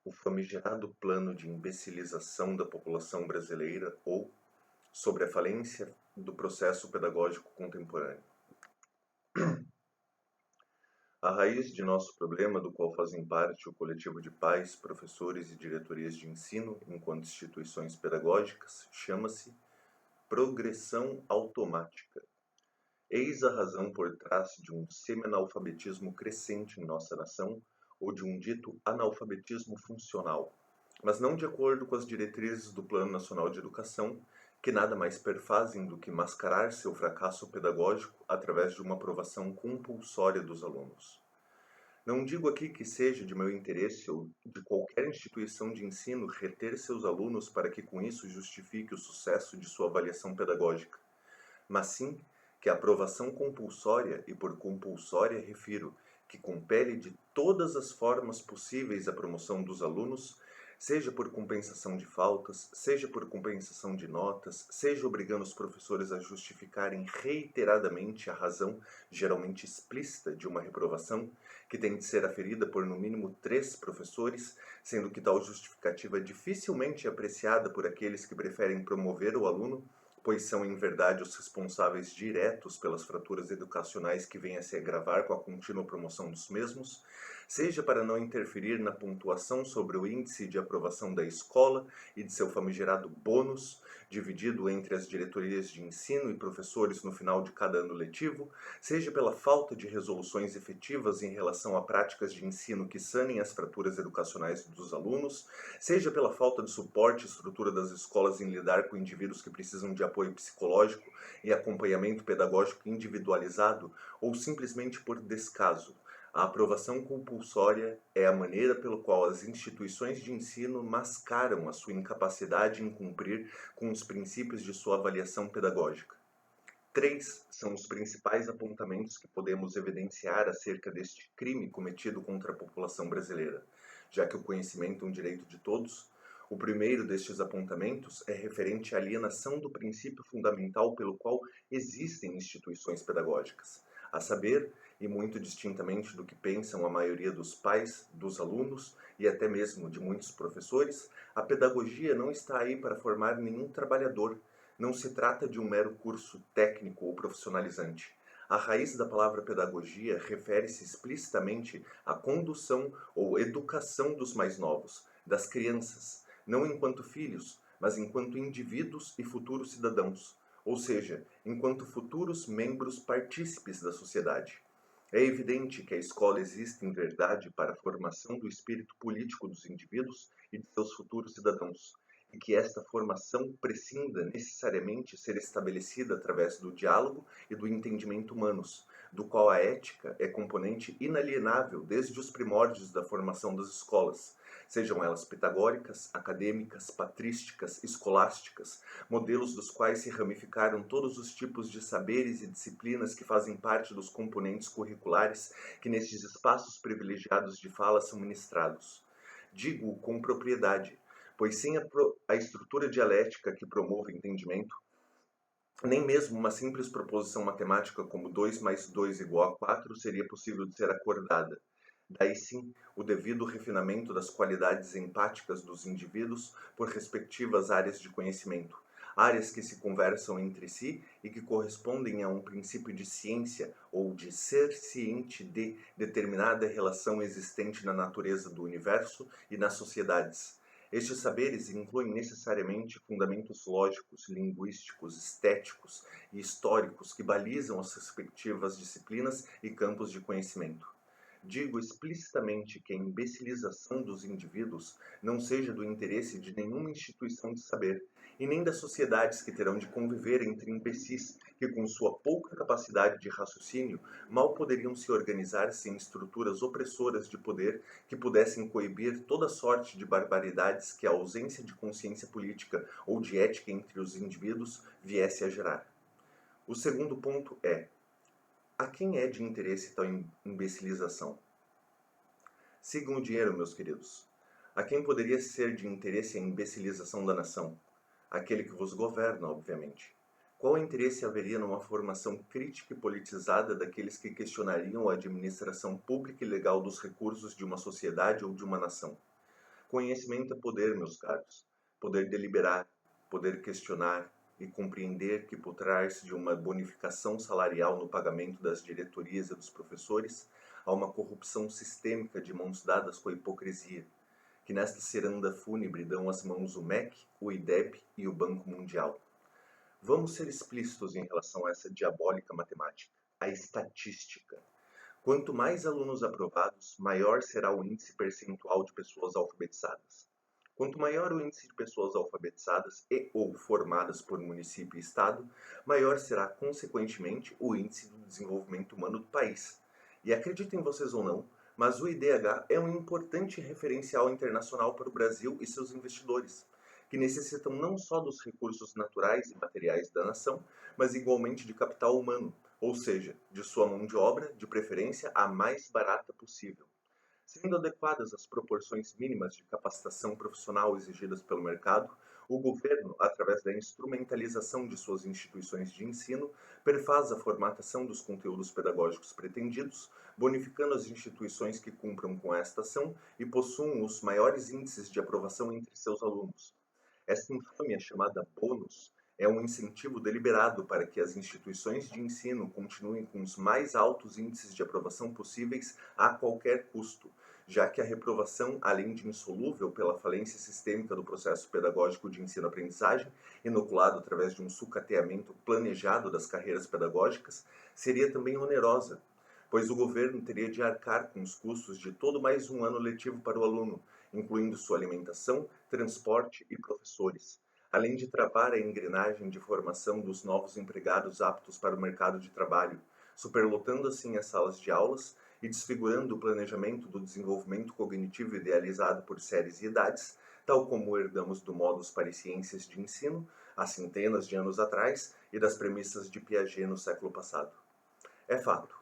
o famigerado plano de imbecilização da população brasileira ou sobre a falência do processo pedagógico contemporâneo. A raiz de nosso problema, do qual fazem parte o coletivo de pais, professores e diretorias de ensino enquanto instituições pedagógicas, chama-se progressão automática. Eis a razão por trás de um semi-analfabetismo crescente em nossa nação, ou de um dito analfabetismo funcional, mas não de acordo com as diretrizes do Plano Nacional de Educação, que nada mais perfazem do que mascarar seu fracasso pedagógico através de uma aprovação compulsória dos alunos. Não digo aqui que seja de meu interesse ou de qualquer instituição de ensino reter seus alunos para que com isso justifique o sucesso de sua avaliação pedagógica, mas sim que a aprovação compulsória, e por compulsória refiro que compele de todas as formas possíveis a promoção dos alunos, seja por compensação de faltas, seja por compensação de notas, seja obrigando os professores a justificarem reiteradamente a razão, geralmente explícita, de uma reprovação, que tem de ser aferida por no mínimo 3 professores, sendo que tal justificativa dificilmente é apreciada por aqueles que preferem promover o aluno, pois são em verdade os responsáveis diretos pelas fraturas educacionais que vêm a se agravar com a contínua promoção dos mesmos, seja para não interferir na pontuação sobre o índice de aprovação da escola e de seu famigerado bônus, dividido entre as diretorias de ensino e professores no final de cada ano letivo, seja pela falta de resoluções efetivas em relação a práticas de ensino que sanem as fraturas educacionais dos alunos, seja pela falta de suporte e estrutura das escolas em lidar com indivíduos que precisam de apoio psicológico e acompanhamento pedagógico individualizado, ou simplesmente por descaso. A aprovação compulsória é a maneira pela qual as instituições de ensino mascaram a sua incapacidade em cumprir com os princípios de sua avaliação pedagógica. 3 são os principais apontamentos que podemos evidenciar acerca deste crime cometido contra a população brasileira, já que o conhecimento é um direito de todos. O primeiro destes apontamentos é referente à alienação do princípio fundamental pelo qual existem instituições pedagógicas, a saber, e muito distintamente do que pensam a maioria dos pais, dos alunos e até mesmo de muitos professores, a pedagogia não está aí para formar nenhum trabalhador. Não se trata de um mero curso técnico ou profissionalizante. A raiz da palavra pedagogia refere-se explicitamente à condução ou educação dos mais novos, das crianças, não enquanto filhos, mas enquanto indivíduos e futuros cidadãos, ou seja, enquanto futuros membros partícipes da sociedade. É evidente que a escola existe em verdade para a formação do espírito político dos indivíduos e de seus futuros cidadãos, e que esta formação prescinda necessariamente ser estabelecida através do diálogo e do entendimento humanos, do qual a ética é componente inalienável desde os primórdios da formação das escolas, sejam elas pitagóricas, acadêmicas, patrísticas, escolásticas, modelos dos quais se ramificaram todos os tipos de saberes e disciplinas que fazem parte dos componentes curriculares que nestes espaços privilegiados de fala são ministrados. Digo com propriedade, pois sem a estrutura dialética que promove o entendimento, nem mesmo uma simples proposição matemática como 2 mais 2 igual a 4 seria possível de ser acordada. Daí sim, o devido refinamento das qualidades empáticas dos indivíduos por respectivas áreas de conhecimento, áreas que se conversam entre si e que correspondem a um princípio de ciência ou de ser ciente de determinada relação existente na natureza do universo e nas sociedades. Estes saberes incluem necessariamente fundamentos lógicos, linguísticos, estéticos e históricos que balizam as respectivas disciplinas e campos de conhecimento. Digo explicitamente que a imbecilização dos indivíduos não seja do interesse de nenhuma instituição de saber, e nem das sociedades que terão de conviver entre imbecis que, com sua pouca capacidade de raciocínio, mal poderiam se organizar sem estruturas opressoras de poder que pudessem coibir toda sorte de barbaridades que a ausência de consciência política ou de ética entre os indivíduos viesse a gerar. O segundo ponto é: a quem é de interesse tal imbecilização? Sigam o dinheiro, meus queridos. A quem poderia ser de interesse a imbecilização da nação? Aquele que vos governa, obviamente. Qual interesse haveria numa formação crítica e politizada daqueles que questionariam a administração pública e legal dos recursos de uma sociedade ou de uma nação? Conhecimento é poder, meus caros. Poder deliberar, poder questionar e compreender que por trás de uma bonificação salarial no pagamento das diretorias e dos professores, há uma corrupção sistêmica de mãos dadas com a hipocrisia, que nesta ciranda fúnebre dão as mãos o MEC, o IDEB e o Banco Mundial. Vamos ser explícitos em relação a essa diabólica matemática, a estatística. Quanto mais alunos aprovados, maior será o índice percentual de pessoas alfabetizadas. Quanto maior o índice de pessoas alfabetizadas e ou formadas por município e estado, maior será, consequentemente, o índice do desenvolvimento humano do país. E acreditem vocês ou não, mas o IDH é um importante referencial internacional para o Brasil e seus investidores, que necessitam não só dos recursos naturais e materiais da nação, mas igualmente de capital humano, ou seja, de sua mão de obra, de preferência a mais barata possível. Sendo adequadas as proporções mínimas de capacitação profissional exigidas pelo mercado, o governo, através da instrumentalização de suas instituições de ensino, perfaz a formatação dos conteúdos pedagógicos pretendidos, bonificando as instituições que cumpram com esta ação e possuam os maiores índices de aprovação entre seus alunos. Esta infâmia chamada bônus é um incentivo deliberado para que as instituições de ensino continuem com os mais altos índices de aprovação possíveis a qualquer custo, já que a reprovação, além de insolúvel pela falência sistêmica do processo pedagógico de ensino-aprendizagem, inoculado através de um sucateamento planejado das carreiras pedagógicas, seria também onerosa, pois o governo teria de arcar com os custos de todo mais um ano letivo para o aluno, incluindo sua alimentação, transporte e professores, além de travar a engrenagem de formação dos novos empregados aptos para o mercado de trabalho, superlotando assim as salas de aulas e desfigurando o planejamento do desenvolvimento cognitivo idealizado por séries e idades, tal como herdamos do modus parisiensis de ensino, há centenas de anos atrás, e das premissas de Piaget no século passado. É fato.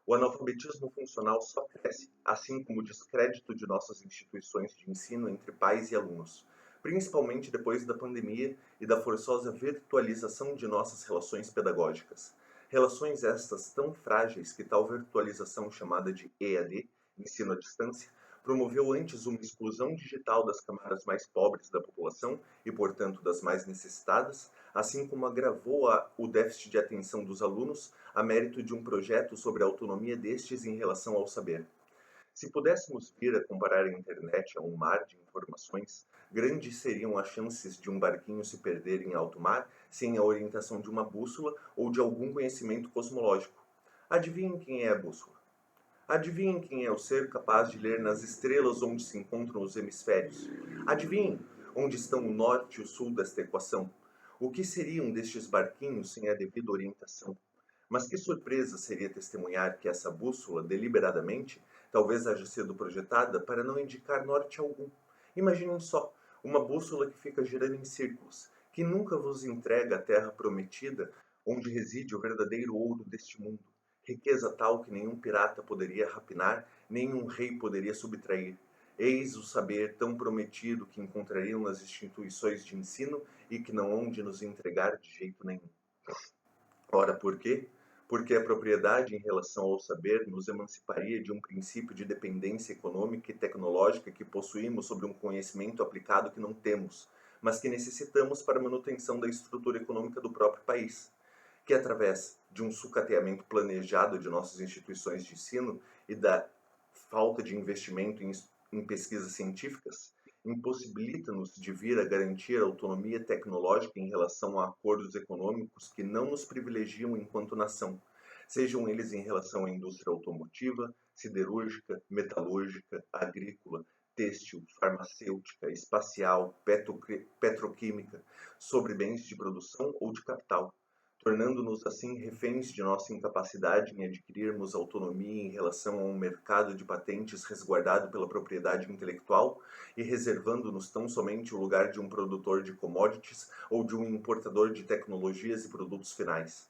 O analfabetismo funcional só cresce, assim como o descrédito de nossas instituições de ensino entre pais e alunos, principalmente depois da pandemia e da forçosa virtualização de nossas relações pedagógicas. Relações estas tão frágeis que tal virtualização chamada de EAD, ensino à distância, promoveu antes uma exclusão digital das camadas mais pobres da população e, portanto, das mais necessitadas, assim como agravou o déficit de atenção dos alunos a mérito de um projeto sobre a autonomia destes em relação ao saber. Se pudéssemos vir a comparar a internet a um mar de informações, grandes seriam as chances de um barquinho se perder em alto mar sem a orientação de uma bússola ou de algum conhecimento cosmológico. Adivinhem quem é a bússola? Adivinhem quem é o ser capaz de ler nas estrelas onde se encontram os hemisférios? Adivinhem onde estão o norte e o sul desta equação? O que seriam destes barquinhos sem a devida orientação? Mas que surpresa seria testemunhar que essa bússola, deliberadamente, talvez haja sido projetada para não indicar norte algum. Imaginem só, uma bússola que fica girando em círculos, que nunca vos entrega a terra prometida, onde reside o verdadeiro ouro deste mundo, riqueza tal que nenhum pirata poderia rapinar, nenhum rei poderia subtrair. Eis o saber tão prometido que encontrariam nas instituições de ensino e que não hão de nos entregar de jeito nenhum. Ora, por quê? Porque a propriedade em relação ao saber nos emanciparia de um princípio de dependência econômica e tecnológica que possuímos sobre um conhecimento aplicado que não temos, mas que necessitamos para a manutenção da estrutura econômica do próprio país, que através de um sucateamento planejado de nossas instituições de ensino e da falta de investimento em pesquisas científicas, impossibilita-nos de vir a garantir autonomia tecnológica em relação a acordos econômicos que não nos privilegiam enquanto nação, sejam eles em relação à indústria automotiva, siderúrgica, metalúrgica, agrícola, têxtil, farmacêutica, espacial, petroquímica, sobre bens de produção ou de capital, tornando-nos assim reféns de nossa incapacidade em adquirirmos autonomia em relação a um mercado de patentes resguardado pela propriedade intelectual e reservando-nos tão somente o lugar de um produtor de commodities ou de um importador de tecnologias e produtos finais.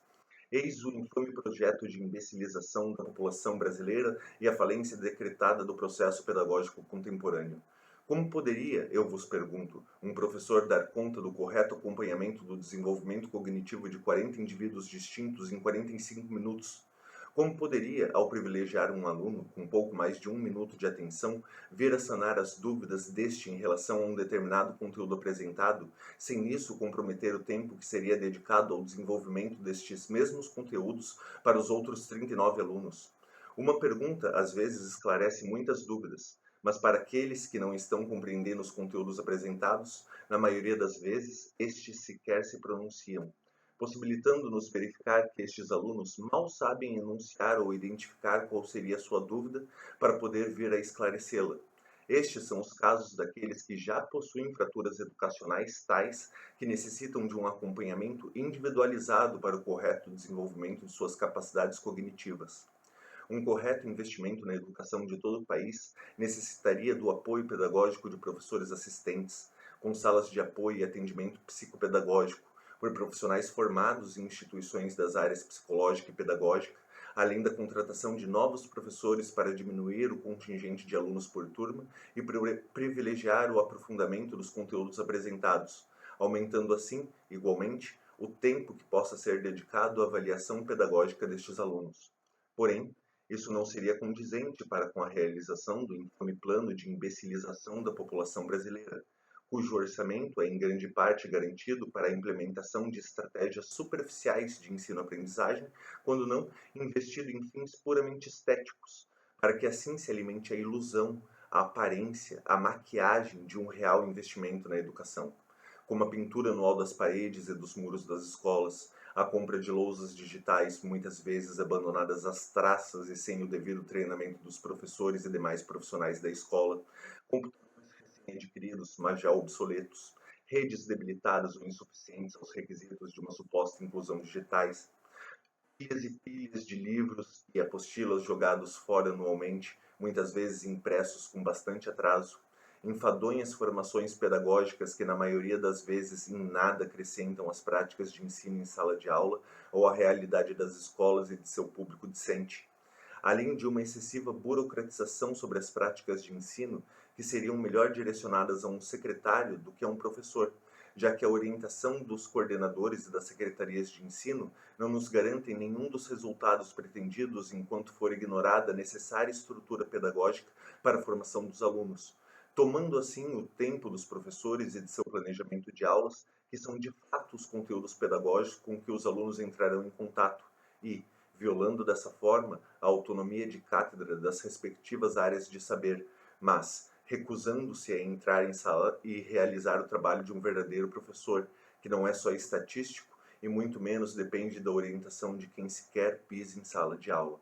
Eis o infame projeto de imbecilização da população brasileira e a falência decretada do processo pedagógico contemporâneo. Como poderia, eu vos pergunto, um professor dar conta do correto acompanhamento do desenvolvimento cognitivo de 40 indivíduos distintos em 45 minutos? Como poderia, ao privilegiar um aluno com pouco mais de 1 minuto de atenção, vir a sanar as dúvidas deste em relação a um determinado conteúdo apresentado, sem nisso comprometer o tempo que seria dedicado ao desenvolvimento destes mesmos conteúdos para os outros 39 alunos? Uma pergunta, às vezes, esclarece muitas dúvidas, mas para aqueles que não estão compreendendo os conteúdos apresentados, na maioria das vezes, estes sequer se pronunciam, possibilitando-nos verificar que estes alunos mal sabem enunciar ou identificar qual seria a sua dúvida para poder vir a esclarecê-la. Estes são os casos daqueles que já possuem fraturas educacionais tais que necessitam de um acompanhamento individualizado para o correto desenvolvimento de suas capacidades cognitivas. Um correto investimento na educação de todo o país necessitaria do apoio pedagógico de professores assistentes, com salas de apoio e atendimento psicopedagógico, por profissionais formados em instituições das áreas psicológica e pedagógica, além da contratação de novos professores para diminuir o contingente de alunos por turma e privilegiar o aprofundamento dos conteúdos apresentados, aumentando assim, igualmente, o tempo que possa ser dedicado à avaliação pedagógica destes alunos. Porém, isso não seria condizente para com a realização do infame plano de imbecilização da população brasileira, cujo orçamento é em grande parte garantido para a implementação de estratégias superficiais de ensino-aprendizagem, quando não investido em fins puramente estéticos, para que assim se alimente a ilusão, a aparência, a maquiagem de um real investimento na educação, como a pintura anual das paredes e dos muros das escolas, a compra de lousas digitais, muitas vezes abandonadas às traças e sem o devido treinamento dos professores e demais profissionais da escola, computadores recém-adquiridos, mas já obsoletos, redes debilitadas ou insuficientes aos requisitos de uma suposta inclusão digitais, pilhas e pilhas de livros e apostilas jogados fora anualmente, muitas vezes impressos com bastante atraso, enfadonhas formações pedagógicas que na maioria das vezes em nada acrescentam às práticas de ensino em sala de aula ou à realidade das escolas e de seu público discente, além de uma excessiva burocratização sobre as práticas de ensino que seriam melhor direcionadas a um secretário do que a um professor, já que a orientação dos coordenadores e das secretarias de ensino não nos garantem nenhum dos resultados pretendidos enquanto for ignorada a necessária estrutura pedagógica para a formação dos alunos, tomando assim o tempo dos professores e de seu planejamento de aulas, que são de fato os conteúdos pedagógicos com que os alunos entrarão em contato e, violando dessa forma a autonomia de cátedra das respectivas áreas de saber, mas recusando-se a entrar em sala e realizar o trabalho de um verdadeiro professor, que não é só estatístico e muito menos depende da orientação de quem sequer pisa em sala de aula.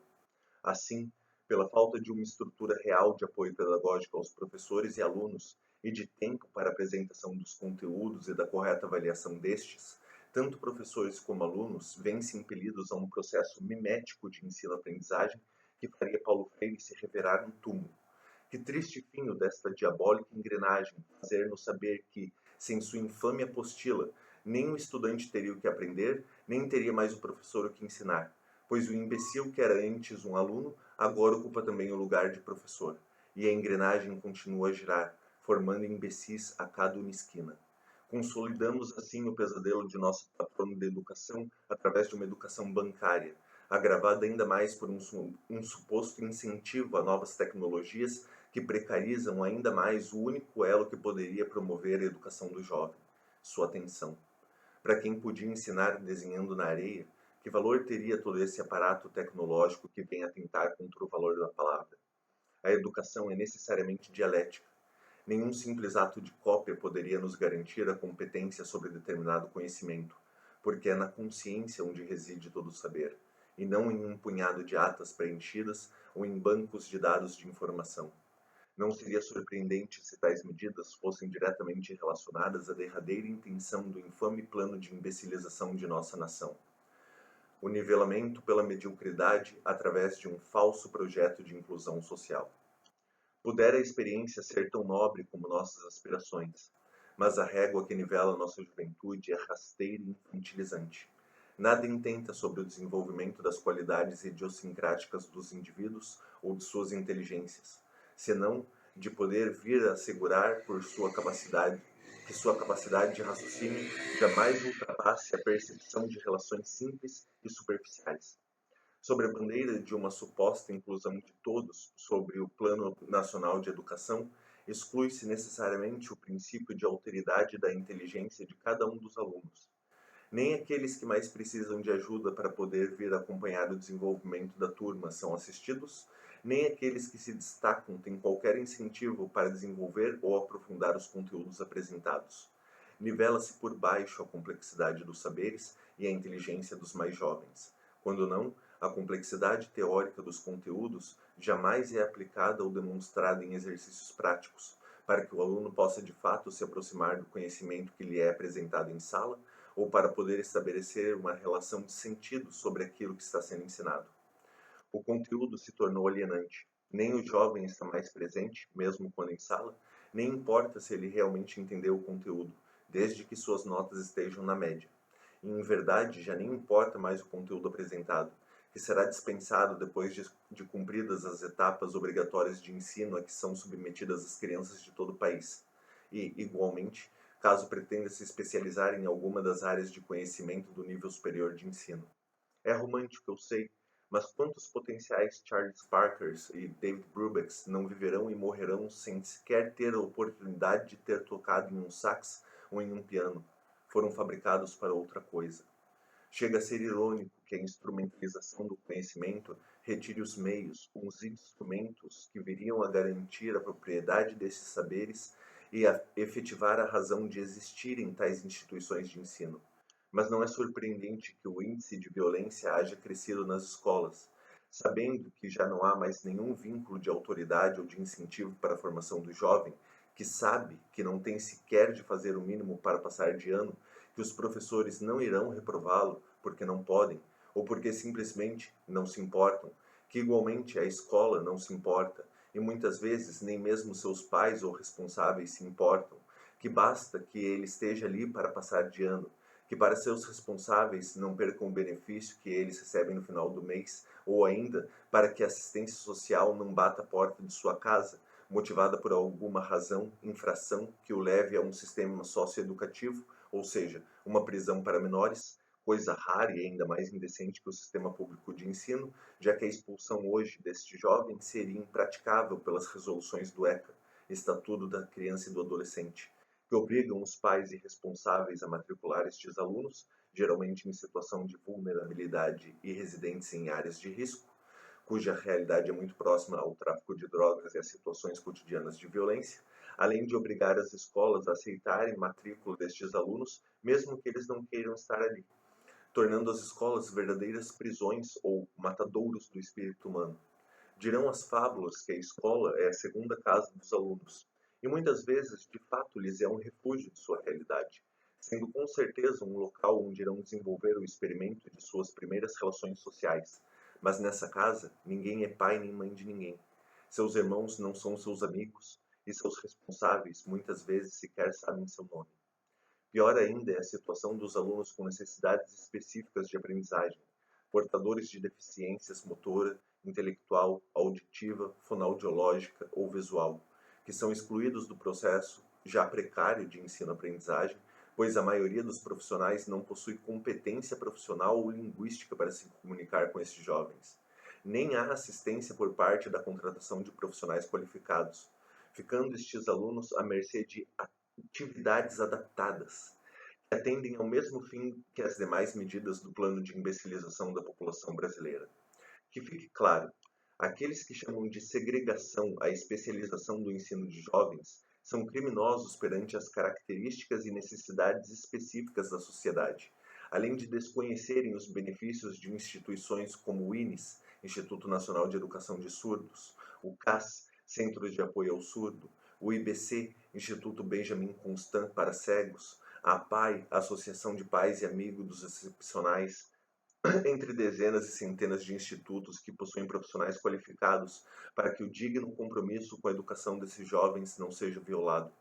Assim, pela falta de uma estrutura real de apoio pedagógico aos professores e alunos e de tempo para a apresentação dos conteúdos e da correta avaliação destes, tanto professores como alunos vêm-se impelidos a um processo mimético de ensino-aprendizagem que faria Paulo Freire se reverar no túmulo. Que triste fim o desta diabólica engrenagem, fazer-nos saber que, sem sua infame apostila, nem o estudante teria o que aprender, nem teria mais o professor o que ensinar, pois o imbecil que era antes um aluno, agora ocupa também o lugar de professor, e a engrenagem continua a girar, formando imbecis a cada uma esquina. Consolidamos assim o pesadelo de nosso patrono de educação através de uma educação bancária, agravada ainda mais por um suposto incentivo a novas tecnologias que precarizam ainda mais o único elo que poderia promover a educação do jovem, sua atenção. Para quem podia ensinar desenhando na areia, que valor teria todo esse aparato tecnológico que vem atentar contra o valor da palavra? A educação é necessariamente dialética. Nenhum simples ato de cópia poderia nos garantir a competência sobre determinado conhecimento, porque é na consciência onde reside todo o saber, e não em um punhado de atas preenchidas ou em bancos de dados de informação. Não seria surpreendente se tais medidas fossem diretamente relacionadas à derradeira intenção do infame plano de imbecilização de nossa nação. O nivelamento pela mediocridade através de um falso projeto de inclusão social. Pudera a experiência ser tão nobre como nossas aspirações, mas a régua que nivela nossa juventude é rasteira e infantilizante. Nada intenta sobre o desenvolvimento das qualidades idiosincráticas dos indivíduos ou de suas inteligências, senão de poder vir a assegurar por sua capacidade que sua capacidade de raciocínio jamais ultrapasse a percepção de relações simples e superficiais. Sob a bandeira de uma suposta inclusão de todos sobre o Plano Nacional de Educação, exclui-se necessariamente o princípio de alteridade da inteligência de cada um dos alunos. Nem aqueles que mais precisam de ajuda para poder vir acompanhar o desenvolvimento da turma são assistidos, nem aqueles que se destacam têm qualquer incentivo para desenvolver ou aprofundar os conteúdos apresentados. Nivela-se por baixo a complexidade dos saberes e a inteligência dos mais jovens. Quando não, a complexidade teórica dos conteúdos jamais é aplicada ou demonstrada em exercícios práticos, para que o aluno possa de fato se aproximar do conhecimento que lhe é apresentado em sala ou para poder estabelecer uma relação de sentido sobre aquilo que está sendo ensinado. O conteúdo se tornou alienante. Nem o jovem está mais presente, mesmo quando em sala, nem importa se ele realmente entendeu o conteúdo, desde que suas notas estejam na média. E, em verdade, já nem importa mais o conteúdo apresentado, que será dispensado depois de cumpridas as etapas obrigatórias de ensino a que são submetidas as crianças de todo o país. E, igualmente, caso pretenda se especializar em alguma das áreas de conhecimento do nível superior de ensino. É romântico, eu sei, mas quantos potenciais Charles Parkers e David Brubecks não viverão e morrerão sem sequer ter a oportunidade de ter tocado em um sax ou em um piano? Foram fabricados para outra coisa. Chega a ser irônico que a instrumentalização do conhecimento retire os meios, os instrumentos que viriam a garantir a propriedade desses saberes e a efetivar a razão de existirem tais instituições de ensino. Mas não é surpreendente que o índice de violência haja crescido nas escolas, sabendo que já não há mais nenhum vínculo de autoridade ou de incentivo para a formação do jovem, que sabe que não tem sequer de fazer o mínimo para passar de ano, que os professores não irão reprová-lo porque não podem, ou porque simplesmente não se importam, que igualmente a escola não se importa, e muitas vezes nem mesmo seus pais ou responsáveis se importam, que basta que ele esteja ali para passar de ano, que para seus responsáveis não percam o benefício que eles recebem no final do mês, ou ainda para que a assistência social não bata a porta de sua casa, motivada por alguma razão, infração que o leve a um sistema socioeducativo, ou seja, uma prisão para menores, coisa rara e ainda mais indecente que o sistema público de ensino, já que a expulsão hoje deste jovem seria impraticável pelas resoluções do ECA, Estatuto da Criança e do Adolescente, que obrigam os pais e responsáveis a matricular estes alunos, geralmente em situação de vulnerabilidade e residentes em áreas de risco, cuja realidade é muito próxima ao tráfico de drogas e às situações cotidianas de violência, além de obrigar as escolas a aceitarem matrícula destes alunos, mesmo que eles não queiram estar ali, tornando as escolas verdadeiras prisões ou matadouros do espírito humano. Dirão as fábulas que a escola é a segunda casa dos alunos, e muitas vezes, de fato, lhes é um refúgio de sua realidade, sendo com certeza um local onde irão desenvolver o experimento de suas primeiras relações sociais. Mas nessa casa, ninguém é pai nem mãe de ninguém. Seus irmãos não são seus amigos, e seus responsáveis muitas vezes sequer sabem seu nome. Pior ainda é a situação dos alunos com necessidades específicas de aprendizagem, portadores de deficiências motora, intelectual, auditiva, fonoaudiológica ou visual, que são excluídos do processo já precário de ensino-aprendizagem, pois a maioria dos profissionais não possui competência profissional ou linguística para se comunicar com esses jovens. Nem há assistência por parte da contratação de profissionais qualificados, ficando estes alunos à mercê de atividades adaptadas, que atendem ao mesmo fim que as demais medidas do plano de imbecilização da população brasileira. Que fique claro, aqueles que chamam de segregação a especialização do ensino de jovens são criminosos perante as características e necessidades específicas da sociedade, além de desconhecerem os benefícios de instituições como o INES, Instituto Nacional de Educação de Surdos, o CAS, Centro de Apoio ao Surdo, o IBC, Instituto Benjamin Constant para Cegos, a APAI, Associação de Pais e Amigos dos Excepcionais, entre dezenas e centenas de institutos que possuem profissionais qualificados para que o digno compromisso com a educação desses jovens não seja violado.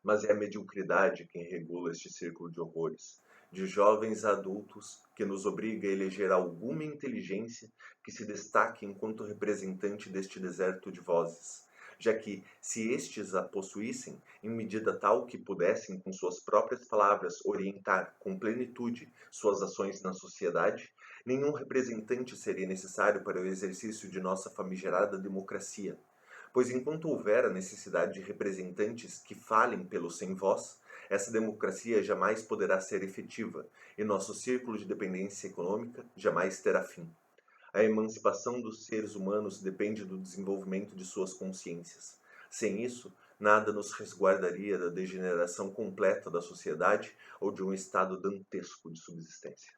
Mas é a mediocridade quem regula este círculo de horrores, de jovens a adultos, que nos obriga a eleger alguma inteligência que se destaque enquanto representante deste deserto de vozes, já que, se estes a possuíssem, em medida tal que pudessem, com suas próprias palavras, orientar com plenitude suas ações na sociedade, Nenhum representante seria necessário para o exercício de nossa famigerada democracia, pois enquanto houver a necessidade de representantes que falem pelo sem voz, essa democracia jamais poderá ser efetiva e nosso círculo de dependência econômica jamais terá fim. A emancipação dos seres humanos depende do desenvolvimento de suas consciências. Sem isso, nada nos resguardaria da degeneração completa da sociedade ou de um estado dantesco de subsistência.